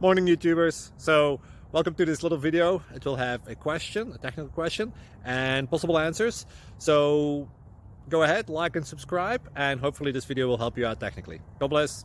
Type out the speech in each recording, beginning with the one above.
Morning YouTubers. So welcome to this little video. It will have a question, a technical question, and possible answers. So go ahead, like and subscribe, and hopefully this video will help you out technically. God bless.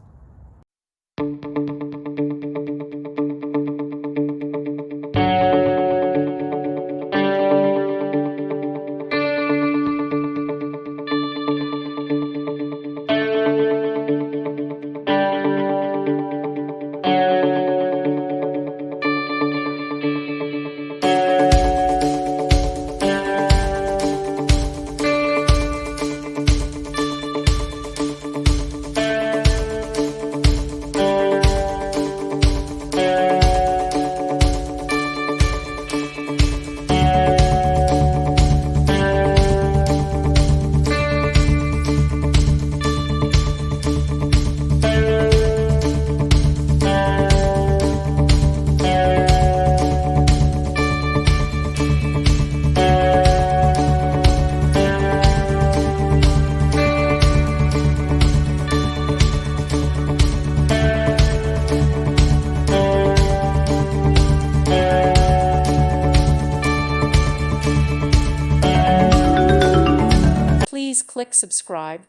Please click subscribe.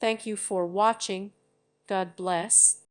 Thank you for watching. God bless.